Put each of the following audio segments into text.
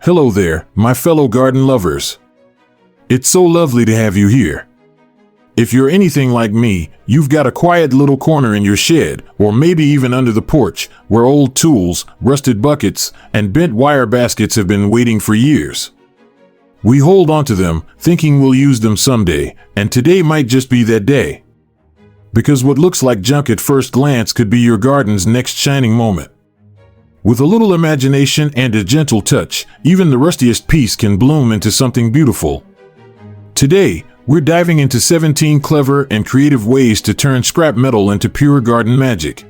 Hello there, my fellow garden lovers. It's so lovely to have you here. If you're anything like me, you've got a quiet little corner in your shed, or maybe even under the porch, where old tools, rusted buckets, and bent wire baskets have been waiting for years. We hold onto them, thinking we'll use them someday, and today might just be that day. Because what looks like junk at first glance could be your garden's next shining moment. With a little imagination and a gentle touch, even the rustiest piece can bloom into something beautiful. Today, we're diving into 17 clever and creative ways to turn scrap metal into pure garden magic.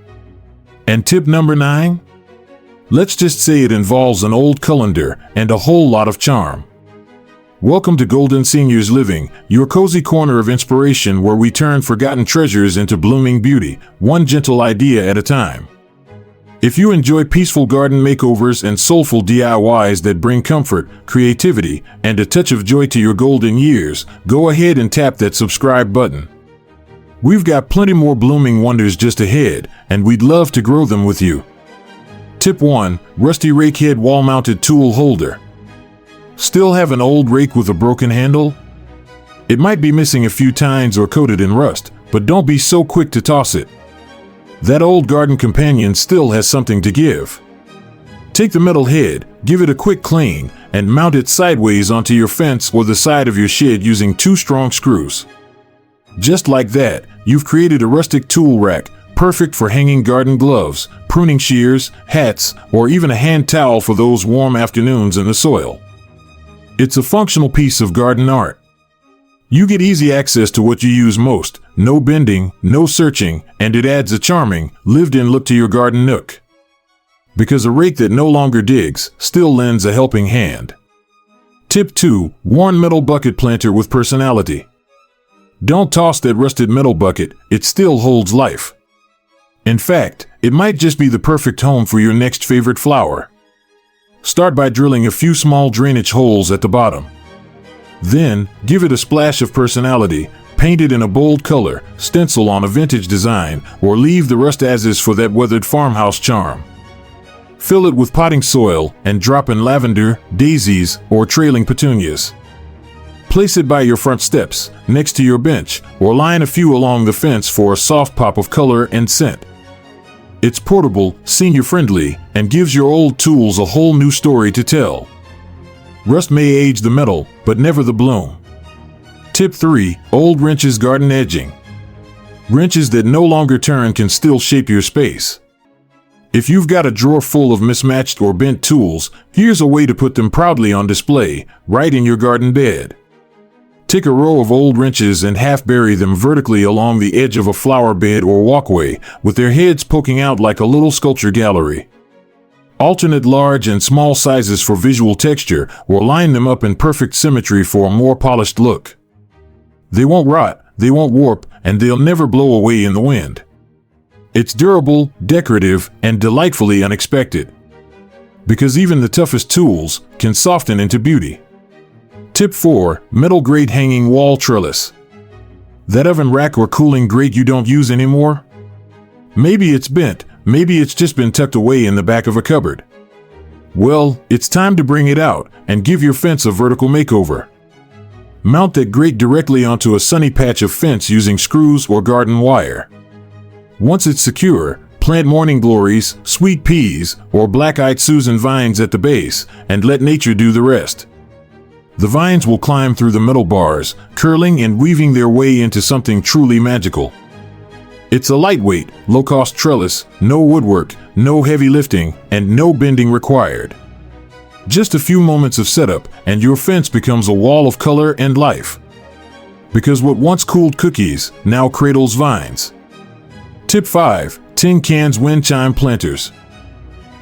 And tip number 9? Let's just say it involves an old colander and a whole lot of charm. Welcome to Golden Seniors Living, your cozy corner of inspiration where we turn forgotten treasures into blooming beauty, one gentle idea at a time. If you enjoy peaceful garden makeovers and soulful DIYs that bring comfort, creativity, and a touch of joy to your golden years, go ahead and tap that subscribe button. We've got plenty more blooming wonders just ahead, and we'd love to grow them with you. Tip 1. Rusty rake head wall-mounted tool holder. Still have an old rake with a broken handle? It might be missing a few tines or coated in rust, but don't be so quick to toss it. That old garden companion still has something to give. Take the metal head, give it a quick clean, and mount it sideways onto your fence or the side of your shed using 2 strong screws. Just like that, you've created a rustic tool rack, perfect for hanging garden gloves, pruning shears, hats, or even a hand towel for those warm afternoons in the soil. It's a functional piece of garden art. You get easy access to what you use most, no bending, no searching, and it adds a charming, lived-in look to your garden nook. Because a rake that no longer digs still lends a helping hand. Tip 2. Worn metal bucket planter with personality. Don't toss that rusted metal bucket, it still holds life. In fact, it might just be the perfect home for your next favorite flower. Start by drilling a few small drainage holes at the bottom. Then, give it a splash of personality, paint it in a bold color, stencil on a vintage design, or leave the rust as is for that weathered farmhouse charm. Fill it with potting soil and drop in lavender, daisies, or trailing petunias. Place it by your front steps, next to your bench, or line a few along the fence for a soft pop of color and scent. It's portable, senior-friendly, and gives your old tools a whole new story to tell. Rust may age the metal, but never the bloom. Tip 3. Old wrenches garden edging. Wrenches that no longer turn can still shape your space. If you've got a drawer full of mismatched or bent tools, here's a way to put them proudly on display, right in your garden bed. Take a row of old wrenches and half-bury them vertically along the edge of a flower bed or walkway, with their heads poking out like a little sculpture gallery. Alternate large and small sizes for visual texture, or line them up in perfect symmetry for a more polished look. They won't rot, they won't warp, and they'll never blow away in the wind. It's durable, decorative, and delightfully unexpected. Because even the toughest tools can soften into beauty. Tip 4. Metal grate hanging wall trellis. That oven rack or cooling grate you don't use anymore? Maybe it's bent. Maybe it's just been tucked away in the back of a cupboard. Well, it's time to bring it out and give your fence a vertical makeover. Mount that grate directly onto a sunny patch of fence using screws or garden wire. Once it's secure, plant morning glories, sweet peas, or black-eyed Susan vines at the base and let nature do the rest. The vines will climb through the metal bars, curling and weaving their way into something truly magical. It's a lightweight, low-cost trellis, no woodwork, no heavy lifting, and no bending required. Just a few moments of setup, and your fence becomes a wall of color and life. Because what once cooled cookies, now cradles vines. Tip 5. Tin cans wind chime planters.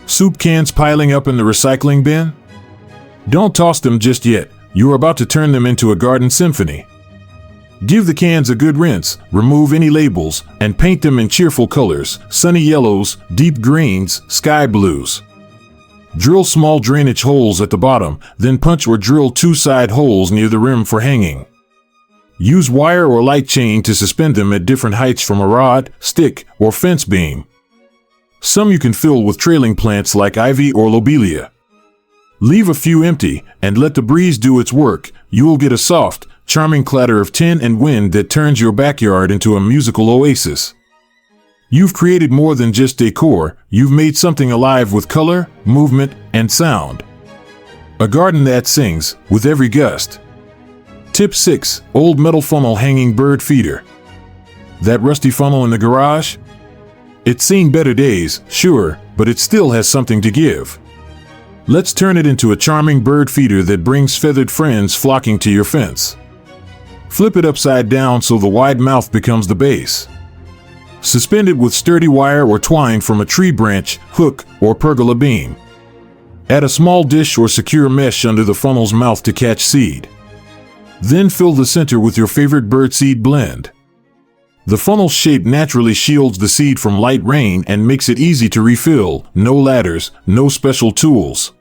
Soup cans piling up in the recycling bin? Don't toss them just yet, you're about to turn them into a garden symphony. Give the cans a good rinse, remove any labels, and paint them in cheerful colors, sunny yellows, deep greens, sky blues. Drill small drainage holes at the bottom, then punch or drill 2 side holes near the rim for hanging. Use wire or light chain to suspend them at different heights from a rod, stick, or fence beam. Some you can fill with trailing plants like ivy or lobelia. Leave a few empty and let the breeze do its work. You will get a soft, charming clatter of tin and wind that turns your backyard into a musical oasis. You've created more than just decor, you've made something alive with color, movement, and sound. A garden that sings with every gust. Tip 6. Old metal funnel hanging bird feeder. That rusty funnel in the garage? It's seen better days, sure, but it still has something to give. Let's turn it into a charming bird feeder that brings feathered friends flocking to your fence. Flip it upside down so the wide mouth becomes the base. Suspend it with sturdy wire or twine from a tree branch, hook, or pergola beam. Add a small dish or secure mesh under the funnel's mouth to catch seed. Then fill the center with your favorite birdseed blend. The funnel's shape naturally shields the seed from light rain and makes it easy to refill. No ladders, no special tools.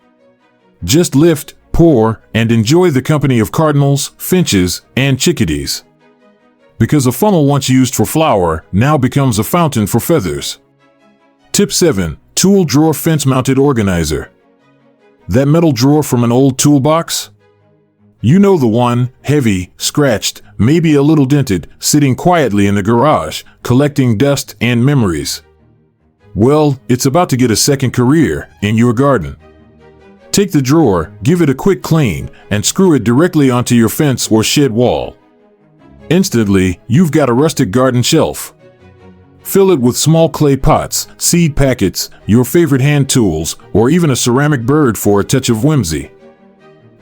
Just lift, pour, and enjoy the company of cardinals, finches, and chickadees. Because a funnel once used for flour now becomes a fountain for feathers. Tip 7. Tool drawer fence-mounted organizer. That metal drawer from an old toolbox? You know the one, heavy, scratched, maybe a little dented, sitting quietly in the garage, collecting dust and memories. Well, it's about to get a second career in your garden. Take the drawer, give it a quick clean, and screw it directly onto your fence or shed wall. Instantly, you've got a rustic garden shelf. Fill it with small clay pots, seed packets, your favorite hand tools, or even a ceramic bird for a touch of whimsy.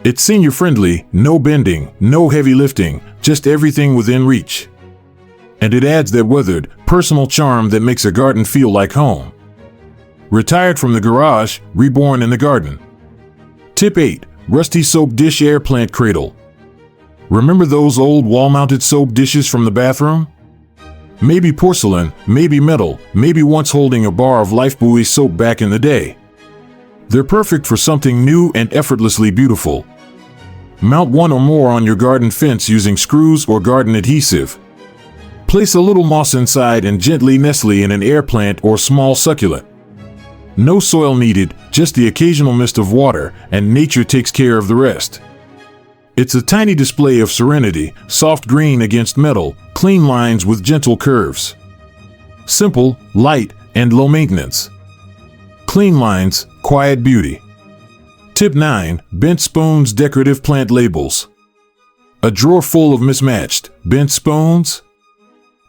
It's senior-friendly, no bending, no heavy lifting, just everything within reach. And it adds that weathered, personal charm that makes a garden feel like home. Retired from the garage, reborn in the garden. Tip 8. Rusty soap dish air plant cradle. Remember those old wall-mounted soap dishes from the bathroom? Maybe porcelain, maybe metal, maybe once holding a bar of Lifebuoy soap back in the day. They're perfect for something new and effortlessly beautiful. Mount one or more on your garden fence using screws or garden adhesive. Place a little moss inside and gently nestle in an air plant or small succulent. No soil needed, just the occasional mist of water, and nature takes care of the rest. It's a tiny display of serenity, soft green against metal, clean lines with gentle curves. Simple, light, and low maintenance. Clean lines, quiet beauty. Tip 9. Bent spoons decorative plant labels. A drawer full of mismatched, bent spoons?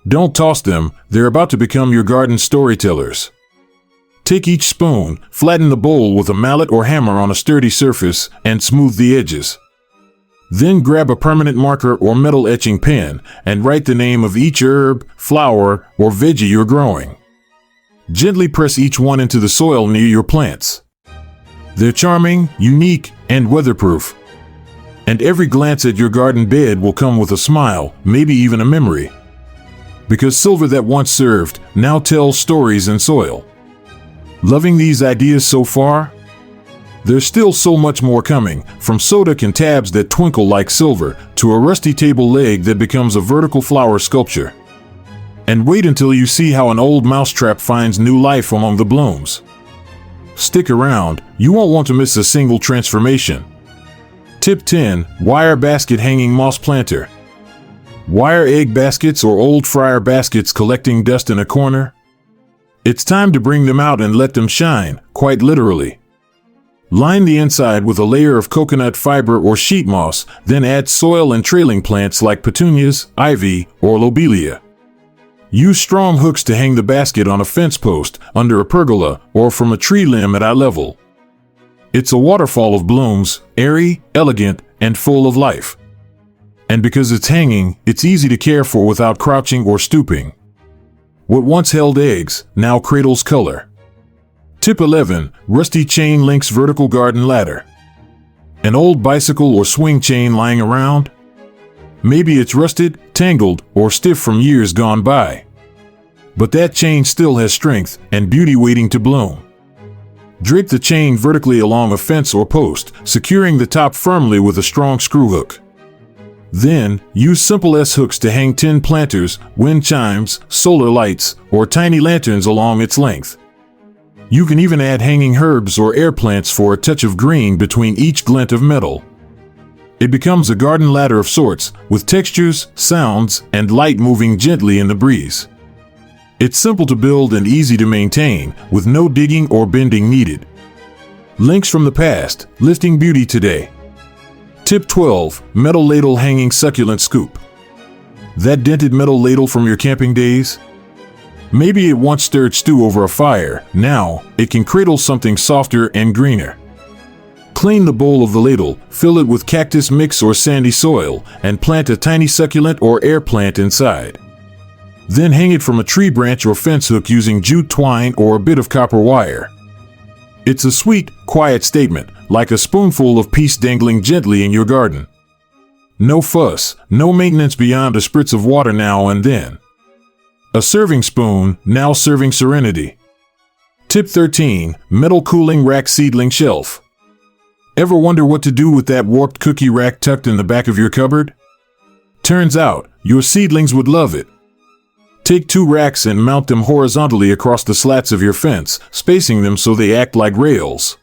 Don't toss them, they're about to become your garden storytellers. Take each spoon, flatten the bowl with a mallet or hammer on a sturdy surface, and smooth the edges. Then grab a permanent marker or metal etching pen and write the name of each herb, flower, or veggie you're growing. Gently press each one into the soil near your plants. They're charming, unique, and weatherproof. And every glance at your garden bed will come with a smile, maybe even a memory. Because silver that once served now tells stories in soil. Loving these ideas so far? There's still so much more coming, from soda can tabs that twinkle like silver to a rusty table leg that becomes a vertical flower sculpture. And wait until you see how an old mousetrap finds new life among the blooms. Stick around, you won't want to miss a single transformation. Tip 10. Wire basket hanging moss planter. Wire egg baskets or old fryer baskets collecting dust in a corner? It's time to bring them out and let them shine, quite literally. Line the inside with a layer of coconut fiber or sheet moss, then add soil and trailing plants like petunias, ivy, or lobelia. Use strong hooks to hang the basket on a fence post, under a pergola, or from a tree limb at eye level. It's a waterfall of blooms, airy, elegant, and full of life. And because it's hanging, it's easy to care for without crouching or stooping. What once held eggs, now cradles color. Tip 11. Rusty chain links vertical garden ladder. An old bicycle or swing chain lying around? Maybe it's rusted, tangled, or stiff from years gone by. But that chain still has strength and beauty waiting to bloom. Drape the chain vertically along a fence or post, securing the top firmly with a strong screw hook. Then, use simple S-hooks to hang tin planters, wind chimes, solar lights, or tiny lanterns along its length. You can even add hanging herbs or air plants for a touch of green between each glint of metal. It becomes a garden ladder of sorts, with textures, sounds, and light moving gently in the breeze. It's simple to build and easy to maintain, with no digging or bending needed. Links from the past, lifting beauty today. Tip 12. Metal Ladle Hanging Succulent Scoop. That dented metal ladle from your camping days? Maybe it once stirred stew over a fire. Now, it can cradle something softer and greener. Clean the bowl of the ladle, fill it with cactus mix or sandy soil, and plant a tiny succulent or air plant inside. Then hang it from a tree branch or fence hook using jute twine or a bit of copper wire. It's a sweet, quiet statement, like a spoonful of peace dangling gently in your garden. No fuss, no maintenance beyond a spritz of water now and then. A serving spoon, now serving serenity. Tip 13. Metal Cooling Rack Seedling Shelf. Ever wonder what to do with that warped cookie rack tucked in the back of your cupboard? Turns out, your seedlings would love it. Take 2 racks and mount them horizontally across the slats of your fence, spacing them so they act like rails.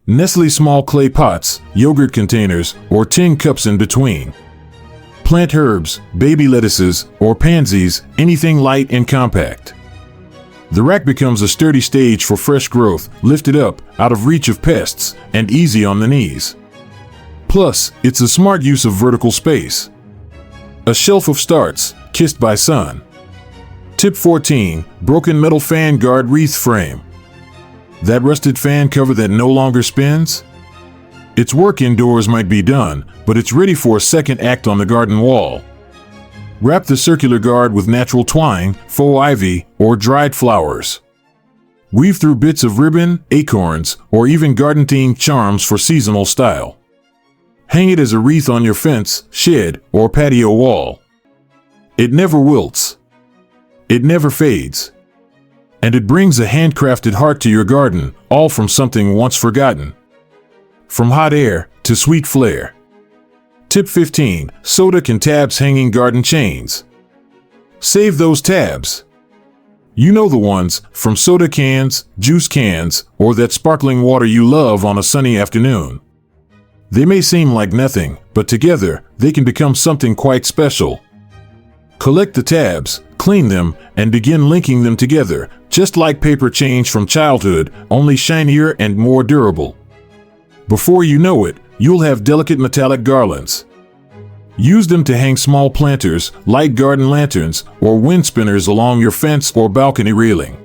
Nestle small clay pots, yogurt containers, or tin cups in between. Plant herbs, baby lettuces, or pansies, anything light and compact. The rack becomes a sturdy stage for fresh growth, lifted up, out of reach of pests, and easy on the knees. Plus, it's a smart use of vertical space. A shelf of starts, kissed by sun. Tip 14. Broken Metal Fan Guard Wreath Frame. That rusted fan cover that no longer spins? Its work indoors might be done, but it's ready for a second act on the garden wall. Wrap the circular guard with natural twine, faux ivy, or dried flowers. Weave through bits of ribbon, acorns, or even garden-themed charms for seasonal style. Hang it as a wreath on your fence, shed, or patio wall. It never wilts. It never fades. And it brings a handcrafted heart to your garden, all from something once forgotten. From hot air to sweet flair. Tip 15. Soda can tabs hanging garden chains. Save those tabs. You know the ones, from soda cans, juice cans, or that sparkling water you love on a sunny afternoon. They may seem like nothing, but together, they can become something quite special. Collect the tabs, clean them, and begin linking them together, just like paper change from childhood, only shinier and more durable. Before you know it, you'll have delicate metallic garlands. Use them to hang small planters, light garden lanterns, or wind spinners along your fence or balcony railing.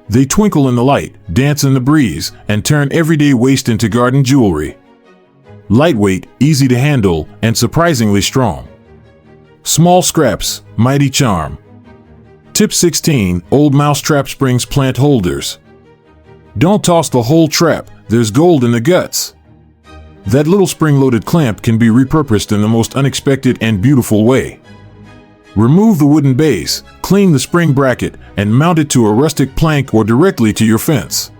They twinkle in the light, dance in the breeze, and turn everyday waste into garden jewelry. Lightweight, easy to handle, and surprisingly strong. Small scraps, mighty charm. Tip 16. Old mousetrap springs plant holders. Don't toss the whole trap, there's gold in the guts. That little spring-loaded clamp can be repurposed in the most unexpected and beautiful way. Remove the wooden base, clean the spring bracket, and mount it to a rustic plank or directly to your fence.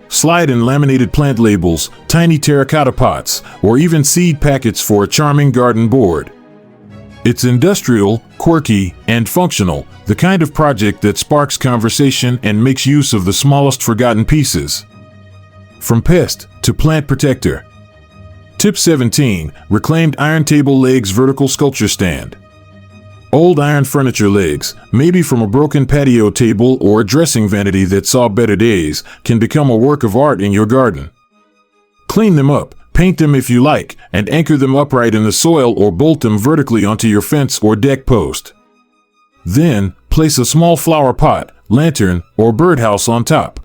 Slide in laminated plant labels, tiny terracotta pots, or even seed packets for a charming garden board. It's industrial, quirky, and functional, the kind of project that sparks conversation and makes use of the smallest forgotten pieces. From pest to plant protector. Tip 17. Reclaimed iron table legs vertical sculpture stand. Old iron furniture legs, maybe from a broken patio table or a dressing vanity that saw better days, can become a work of art in your garden. Clean them up, paint them if you like, and anchor them upright in the soil or bolt them vertically onto your fence or deck post. Then, place a small flower pot, lantern, or birdhouse on top.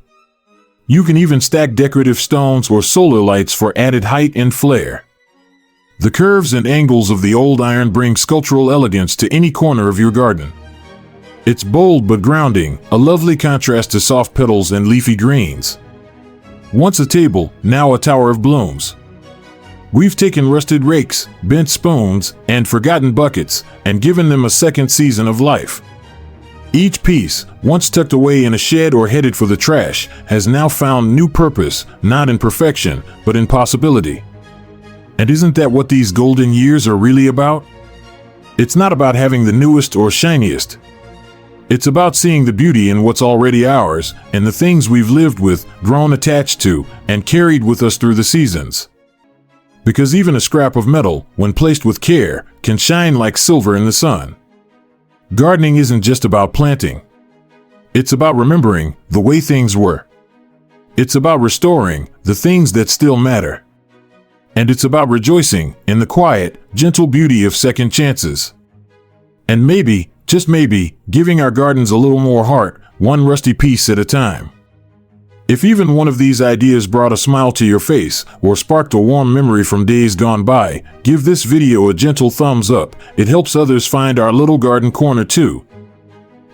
You can even stack decorative stones or solar lights for added height and flair. The curves and angles of the old iron bring sculptural elegance to any corner of your garden. It's bold but grounding, a lovely contrast to soft petals and leafy greens. Once a table, now a tower of blooms. We've taken rusted rakes, bent spoons, and forgotten buckets, and given them a second season of life. Each piece, once tucked away in a shed or headed for the trash, has now found new purpose, not in perfection, but in possibility. And isn't that what these golden years are really about? It's not about having the newest or shiniest. It's about seeing the beauty in what's already ours and the things we've lived with, grown attached to, and carried with us through the seasons. Because even a scrap of metal, when placed with care, can shine like silver in the sun. Gardening isn't just about planting. It's about remembering the way things were. It's about restoring the things that still matter. And it's about rejoicing in the quiet, gentle beauty of second chances. And maybe, just maybe, giving our gardens a little more heart, one rusty piece at a time. If even one of these ideas brought a smile to your face or sparked a warm memory from days gone by, give this video a gentle thumbs up. It helps others find our little garden corner too.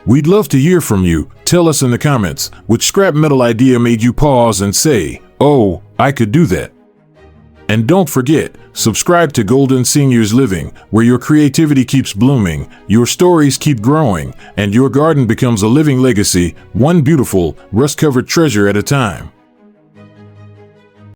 We'd love to hear from you. Tell us in the comments which scrap metal idea made you pause and say, "Oh, I could do that." And don't forget, subscribe to Golden Seniors Living, where your creativity keeps blooming, your stories keep growing, and your garden becomes a living legacy, one beautiful, rust-covered treasure at a time.